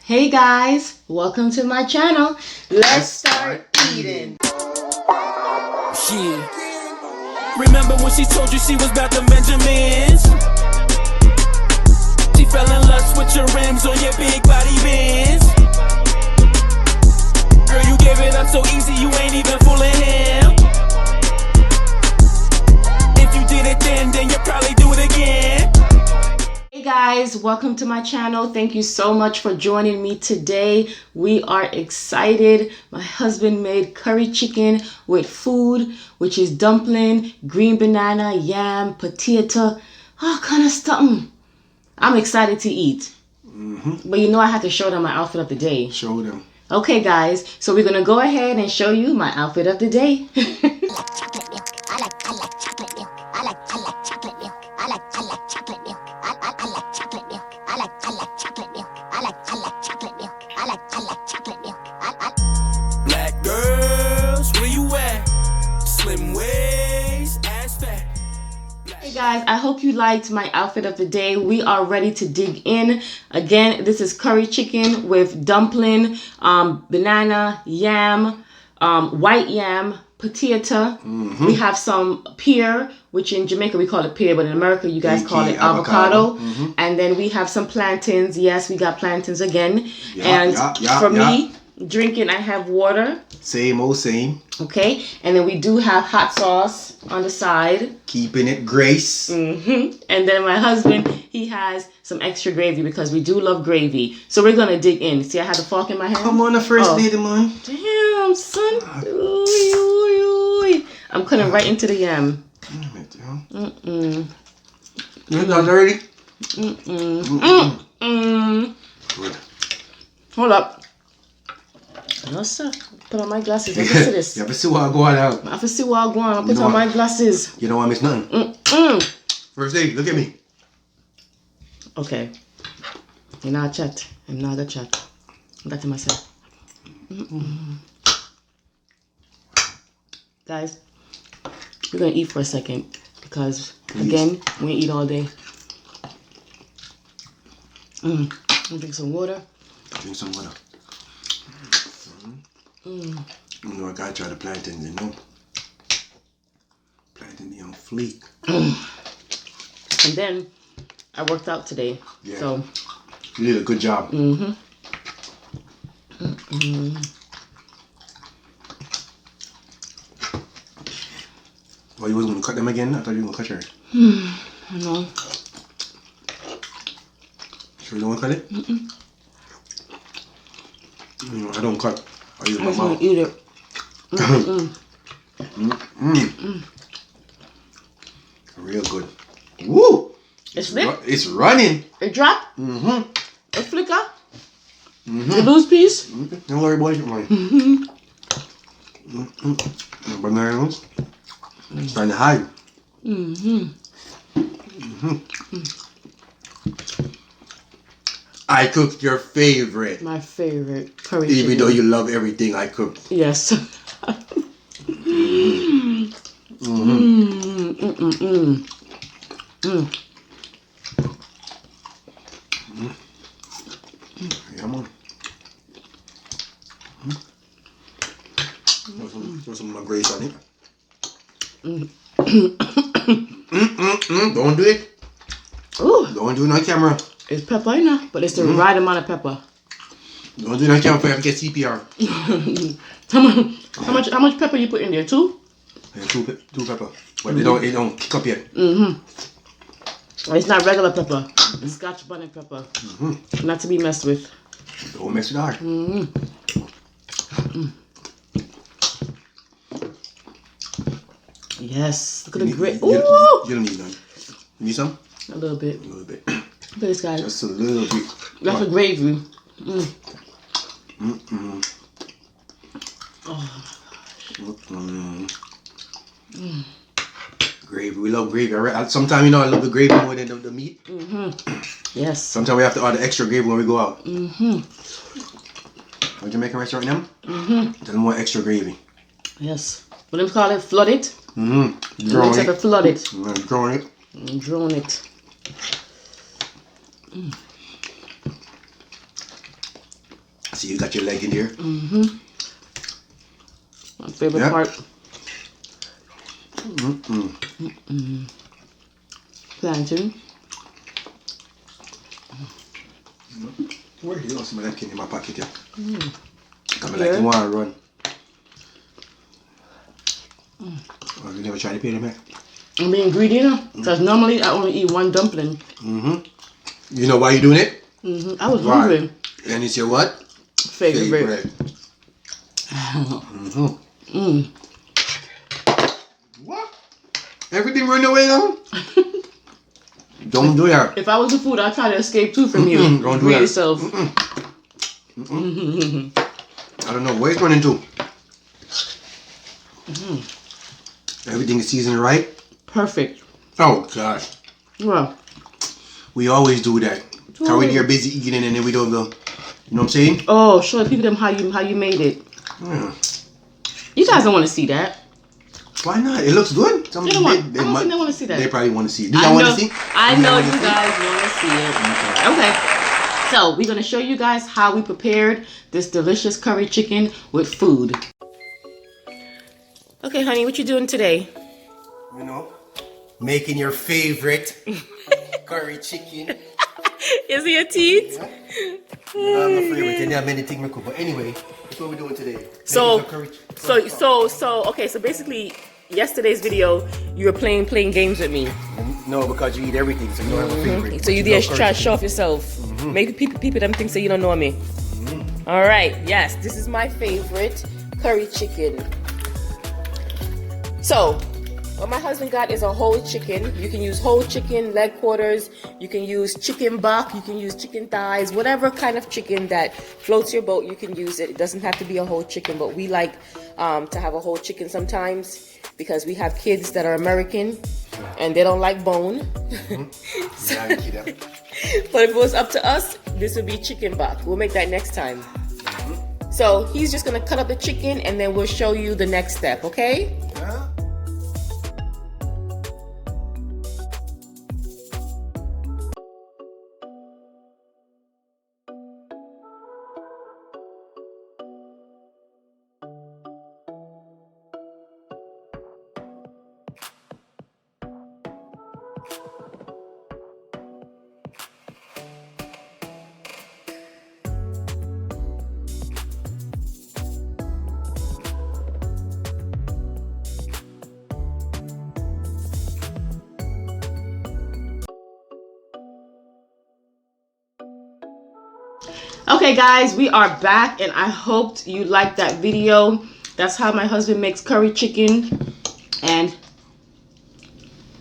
Hey guys, welcome to my channel. Let's start eating. Yeah. Remember when she told you she was about the Benjamins? She fell in lust with your rims on your big body Benz. Girl, you gave it up so easy, you ain't even fooling him. If you did it then you probably do it again. Hey guys, welcome to my channel. Thank you so much for joining me today. We are excited. My husband made curry chicken with food, which is dumpling, green banana, yam, potato, all kind of stuff. I'm excited to eat. But you know I have to show them my outfit of the day. Show them. Okay guys, so we're gonna go ahead and show you my outfit of the day. Black girls, where you at? Slim waist, ass fat. Hey guys, I hope you liked my outfit of the day. We are ready to dig in. Again, this is curry chicken with dumpling, banana, yam, white yam, potato. We have some pear, which in Jamaica we call it pear, but in America you guys call it avocado. And then we have some plantains. Yes, we got plantains again. For me, drinking, I have water. Same old same. Okay, and then we do have hot sauce on the side. Keeping it grace. And then my husband, he has some extra gravy because we do love gravy. So we're gonna dig in. See, I have the fork in my hand. Come on, the first lady, man. Damn, son. Ooh, ooh, ooh. I'm cutting right into the yam. You're not dirty? Good. Hold up. No, sir. Put on my glasses. Let me see this. You have to see what I go on out. I have to see what I go on. I'll put on my glasses. You don't want to miss nothing. First lady, look at me. Okay. You know I chat. I'm not a chat. That's myself. Guys, we're gonna eat for a second because again, we ain't eat all day. Drink some water. Drink some water. You know, I gotta try the plantains, you know. Plantain on fleek. And then I worked out today. Yeah. So you did a good job. Oh, you wasn't gonna cut them again? I thought you were gonna cut yours. No. Sure you don't wanna cut it? You know, I don't cut. I use I my just mouth. want to eat it. Real good. Woo! It's lit. It's running. It dropped. It flicker. You lose piece. Don't worry, boy. Don't worry. Bananas. It's trying to hide. I cooked your favorite. My favorite curry Even chicken. though you love everything I cooked. Yes. Come on. Throw some of my grace on it. Don't do it. Ooh, Don't do it on camera. it's pepper, you know, but it's the right amount of pepper. Don't do it on camera for you to get CPR. How much pepper you put in there? 2? Yeah, two pepper. But it don't kick up yet. It's not regular pepper. It's Scotch bonnet pepper. Not to be messed with. Don't mess with hard. Yes. Look at the grit. You Ooh! don't need none. You need some? A little bit. A little bit. Look at this, guys. Just a little bit. That's a gravy. Gravy. We love gravy. Sometimes, you know, I love the gravy more than the meat. Yes. Sometimes we have to order extra gravy when we go out. At Jamaican restaurant now? Tell them more extra gravy. Yes. What do they call it? Flooded? Drone Looks like a flooded. Drone it. Drone it. See, you got your leg in here. My favorite part. Plantain. Where you lost my napkin in my pocket, yeah? I'm like, you want to run. Oh, you never tried to pay them, man? I'm being greedy now, because normally I only eat one dumpling. You know why you doing it? I was hungry. And it's your what? Favorite. What? Everything run away now? Don't do that. If I was the food, I'd try to escape too from you. Don't do that. Yourself. I don't know where it's running to. Everything is seasoned right. Perfect. Oh gosh. Well, we always do that. How we are busy eating and then we don't go. You know what I'm saying? Oh, show people them how you made it. You guys don't want to see that. Why not? It looks good. I don't think they want to see that. They probably want to see it. Do y'all want to see? I know you guys want to see it. Okay. So we're gonna show you guys how we prepared this delicious curry chicken with food. Okay, honey, what you doing today? You know, making your favorite curry chicken. Is it your teeth? Yeah. I'm not favorite. And there are many things we cook. But anyway, that's what we're doing today. So basically, yesterday's video, you were playing games with me. No, because you eat everything, so you don't have a favorite. So you did try to show off yourself. Maybe people them think say you don't know me. All right, yes, this is my favorite curry chicken. So, what my husband got is a whole chicken. You can use whole chicken, leg quarters. You can use chicken buck. You can use chicken thighs. Whatever kind of chicken that floats your boat, you can use it. It doesn't have to be a whole chicken, but we like to have a whole chicken sometimes because we have kids that are American and they don't like bone. But if it was up to us, this would be chicken buck. We'll make that next time. So he's just gonna cut up the chicken and then we'll show you the next step, okay? Yeah. Okay guys, we are back and I hoped you liked that video. That's how my husband makes curry chicken. And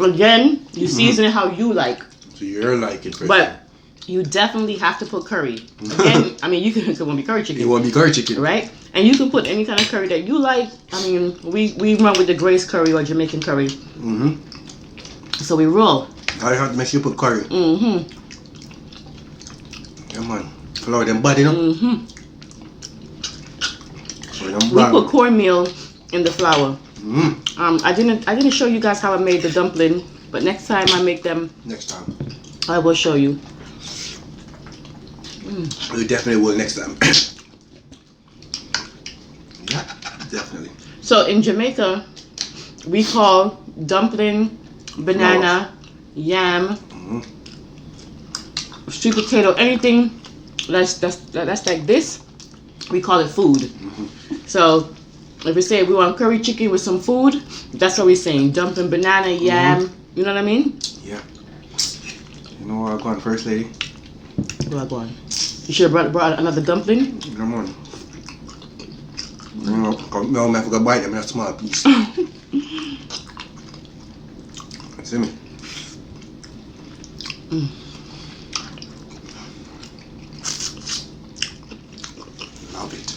again, you season it how you like. So you're liking it. But you definitely have to put curry. Again, I mean, you can, it won't be curry chicken. It won't be curry chicken. Right? And you can put any kind of curry that you like. I mean, we run with the Grace curry or Jamaican curry. So we roll. I have to make sure you put curry. Come on. Flour them body, you know? We put cornmeal in the flour. I didn't show you guys how I made the dumpling, but next time I make them, next time I will show you. We definitely will next time. Yeah, definitely. So in Jamaica, we call dumpling, banana, yam, sweet potato, anything that's like this, we call it food. So if we say we want curry chicken with some food, that's what we're saying. Dumpling, banana, yam. You know what I mean? Yeah. You know where I'm going first, lady? Where I going? You should have brought another dumpling. Come on. No, I forgot to bite them in a small piece. See me? Love it.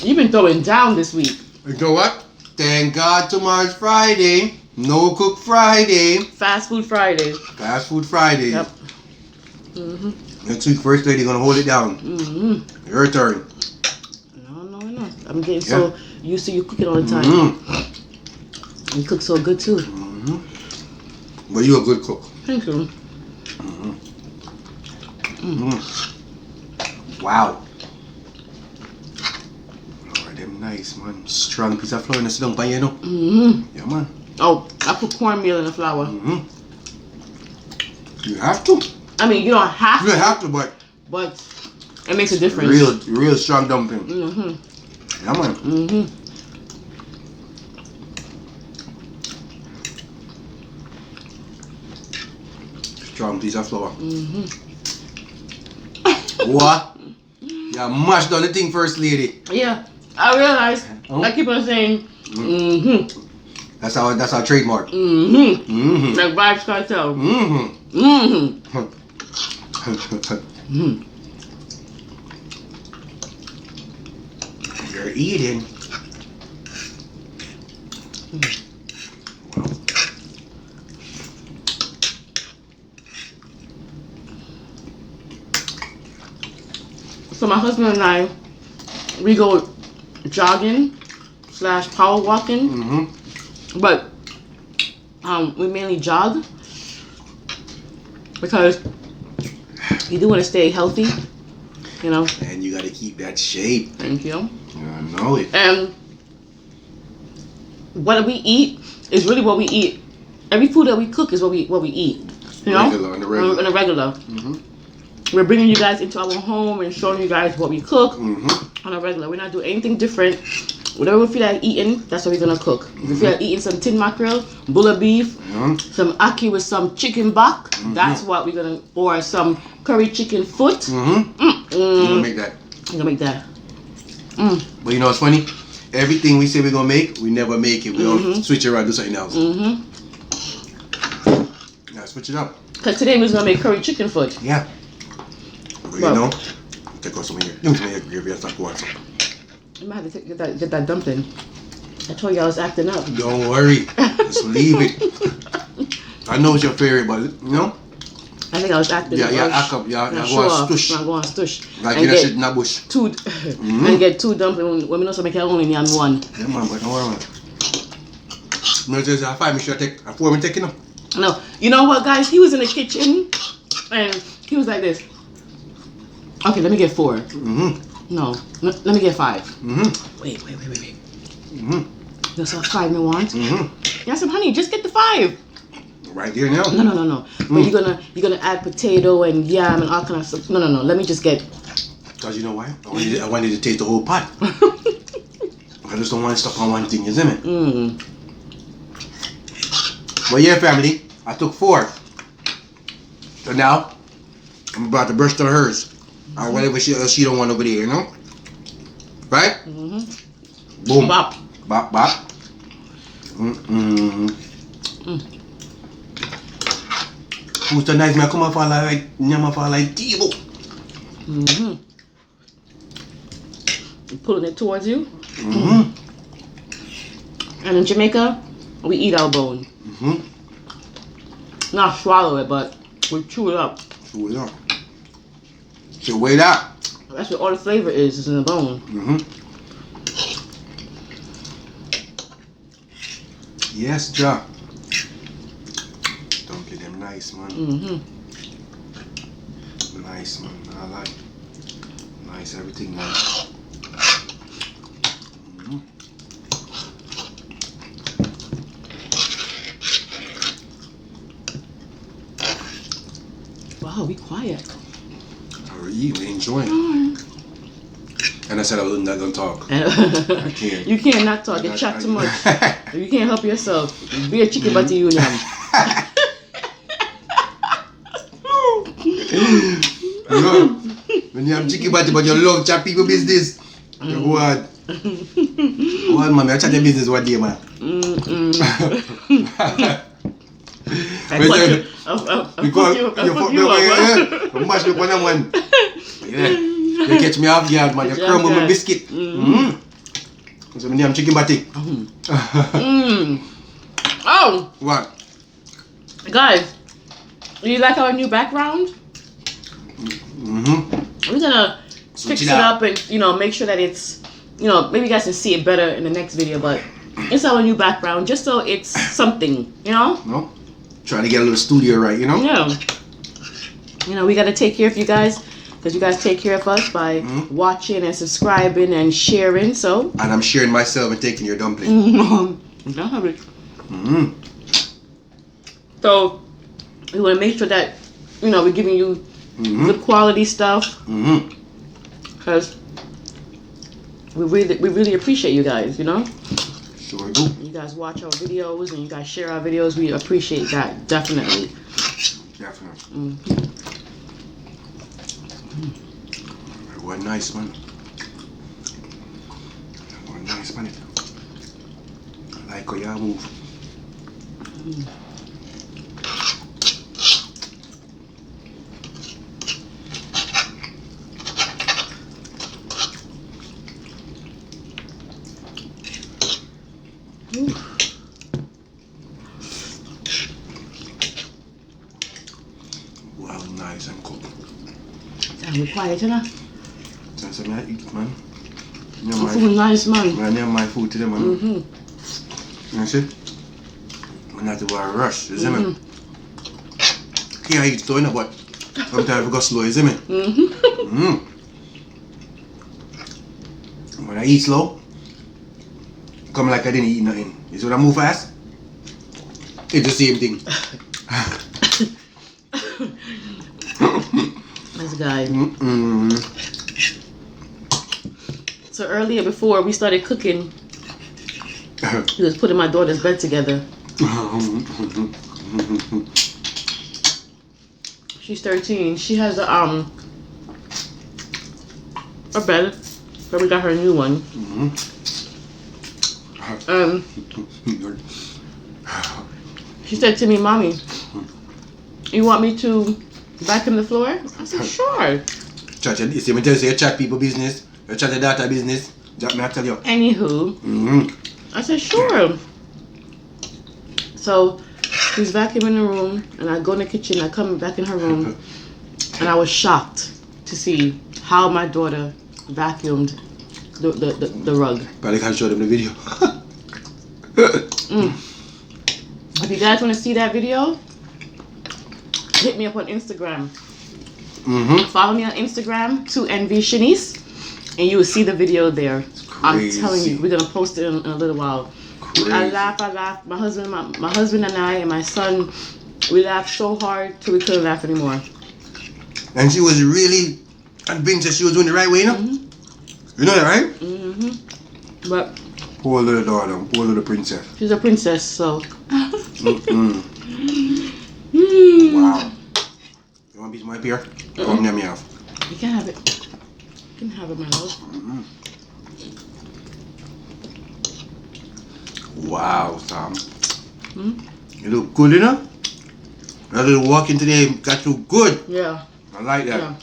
You've been throwing down this week. You know what? Thank God tomorrow's Friday. No cook Friday. Fast food Friday. Fast food Friday. Yep. Next week, first lady gonna hold it down. Your turn. No. I'm getting so used to you cooking all the time. You cook so good too. But you a good cook. Thank you. Wow. Oh, them nice, man. Strong piece of flour in the sit down pan, you know? Yeah, man. Oh, I put cornmeal in the flour. You have to. I mean, you don't have You to. have to, but It makes a difference. real strong dumpling. Yeah, man. Strong piece of flour. What? Yeah, mash down the thing first, lady. Yeah, I realize. I keep on saying, That's our trademark. Like Vibes Cartel. You're eating. So my husband and I, we go jogging / power walking, but we mainly jog because you do want to stay healthy, you know. And you gotta keep that shape. Thank you. I know it. And what we eat is really what we eat. Every food that we cook is what we eat. You know, On the regular. We're bringing you guys into our home and showing you guys what we cook on a regular. We're not doing anything different. Whatever we feel like eating, that's what we're gonna cook. If we feel like eating some tin mackerel, bulla beef, some ackee with some chicken back, that's what we're gonna, or some curry chicken foot. You're gonna make that. We're gonna make that. But you know what's funny? Everything we say we're gonna make, we never make it. We don't switch it around, do something else. Yeah, switch it up. Cause today we're gonna make curry chicken foot. Yeah. But you know, take out some of your, give me some of your gravy and start going. You might have to get that dumpling. I told you I was acting up. Don't worry, just leave it. I know it's your favorite, but you know. I think I was acting up. Yeah, act up. Yeah, go on stush. I'm going stush. Like you shit in a bush. And get two dumplings when we know something can only name one. Yeah, man, but don't worry, man. No, just 5 minutes, take 4 minutes, you know. No, you know what, guys? He was in the kitchen and he was like this. Okay, let me get 4. No, let me get 5. Wait. That's what 5 me want. Yeah, some honey. Just get the 5. Right here now. No. But you're gonna add potato and yam and all kind of stuff. No. Let me just get. Cause you know why? I wanted to taste the whole pot. I just don't want to stop on one thing, you see me? But yeah, family, I took 4. So now I'm about to brush to hers. Or whatever she don't want over there, you know? Right? Boom. Bop. Bop. Who's the nice man? Come on, fall like table. Pulling it towards you. And in Jamaica, we eat our bone. Not swallow it, but we chew it up. Chew it up. So wait up. That's what all the flavor is in the bone. Yes, Ja. Don't get them nice, man. Nice, man. I like. Nice, everything nice. Wow, be quiet. We're eating, we're enjoying. And I said I wasn't not gonna talk. I can't. You can't not talk. You chat too much. You can't help yourself. Be a chicken butty union. You know, when you have chicken butty, but you love chat people business. You go on. Go on, man. I chat your business one day, man. Because you mash me up on that one. Yeah. You catch me off guard, man. You crumble my biscuit. So my name chicken butty. Oh! What? Guys, do you like our new background? We're gonna fix it up and, you know, make sure that it's, you know, maybe you guys can see it better in the next video, but it's our new background just so it's something, you know? No? Trying to get a little studio right, you know? Yeah. You know, we got to take care of you guys because you guys take care of us by watching and subscribing and sharing. So. And I'm sharing myself and taking your dumpling. Don't have it. So we want to make sure that, you know, we're giving you good quality stuff. Because we really appreciate you guys, you know. Sure do. You guys watch our videos and you guys share our videos. We appreciate that, definitely. Definitely. What nice one. What nice man. I like how you move. Well, nice and cooked. We're quiet, you know? Since I eat, man. Food nice, man. I name my food to them, man. You see? I'm not about to rush, you see me? Can't eat slow, you know, but sometimes we go slow, you see me? When I eat slow, come like I didn't eat nothing. You see when I move fast? It's the same thing. Nice guy. So earlier, before we started cooking, he was putting my daughter's bed together. She's 13. She has a bed, but we got her a new one. She said to me, "Mommy, you want me to vacuum the floor?" I said, "Sure." Chat, you see, when you say you chat people business, you chat the data business, that may I tell you. Anywho, I said, "Sure." So she's vacuuming the room, and I go in the kitchen. I come back in her room, and I was shocked to see how my daughter vacuumed the rug. Probably can't show them the video. If you guys want to see that video, hit me up on Instagram. Follow me on Instagram, 2NV Shanice, and you will see the video there. Crazy. I'm telling you, we're gonna post it in a little while. Crazy. I laugh. My husband and I and my son, we laughed so hard till we couldn't laugh anymore. And she was really convinced that she was doing the right way, you know? You know that, right? But Poor little daughter, poor little princess. she's a princess, so. Wow. You want a piece of my pear? Come near me off. You can have it. You can have it, my love. Wow, Sam. You look good, you know? That little walking today got you good. Yeah. I like that. Yeah.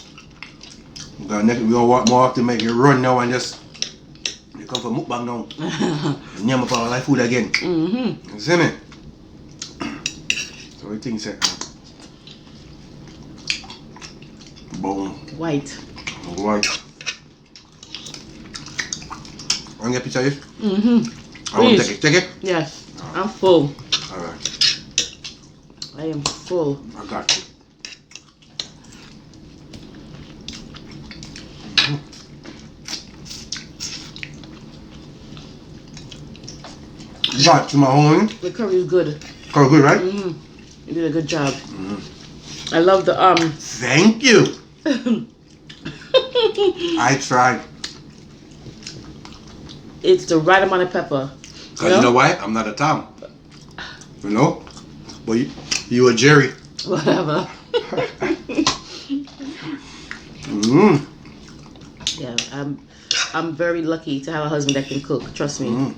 We're gonna walk more often, make you run now and just you come for mukbang now. And yum up all that food again. You see me? So what do you think, sir? Boom. White. White. Want to get a picture of this? I want to take it. Take it? Yes. I'm full. Alright. I am full. I got you. Got to my home. The curry is good. Curry good, right? You did a good job. I love the Thank you. I tried. It's the right amount of pepper. Cause you know why? I'm not a Tom. You know? But you a Jerry. Whatever. Yeah, I'm very lucky to have a husband that can cook. Trust me.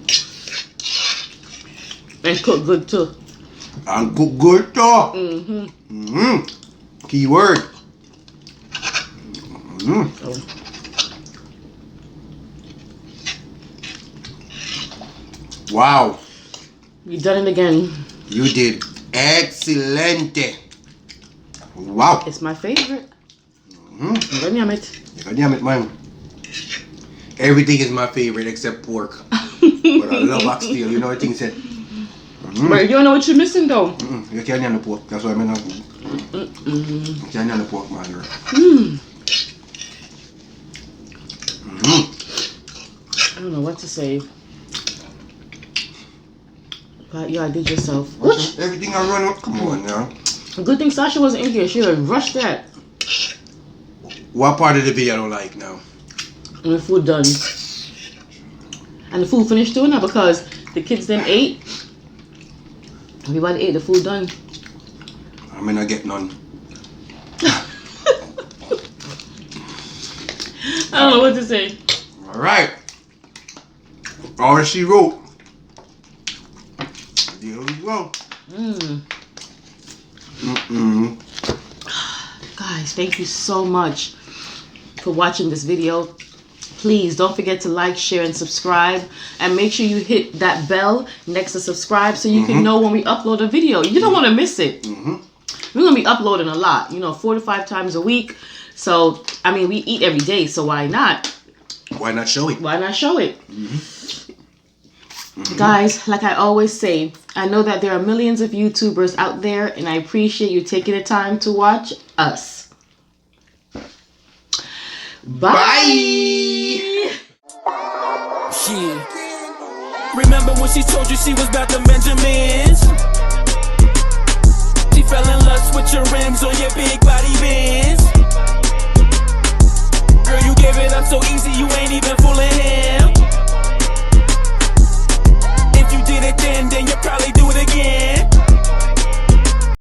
And cook good too. And cook good too. Key word. Oh. Wow. You done it again. You did excellent. Wow. It's my favorite. Yum it. Damn it, man. Everything is my favorite except pork. But I love oxtail, you know what I think said. But you don't know what you're missing though. You can't handle pork. That's why I'm not. You can't handle pork, man. I don't know what to say. But yeah, I did yourself. Everything I run up. Come on now. Good thing Sasha wasn't in here. She would have rushed that. What part of the video I don't like now? And the food done. And the food finished too now because the kids them ate. Everybody ate, the food done. I mean, I get none. I don't know what to say. Alright. All she wrote. There we go. Guys, thank you so much for watching this video. Please don't forget to like, share, and subscribe. And make sure you hit that bell next to subscribe so you can know when we upload a video. You don't want to miss it. We're going to be uploading a lot. 4 to 5 times a week. So, I mean, we eat every day. So why not? Why not show it? Why not show it? Guys, like I always say, I know that there are millions of YouTubers out there. And I appreciate you taking the time to watch us. Bye. Yeah. Remember when she told you she was about the Benjamins? She fell in lust with your rims on your big body Benz.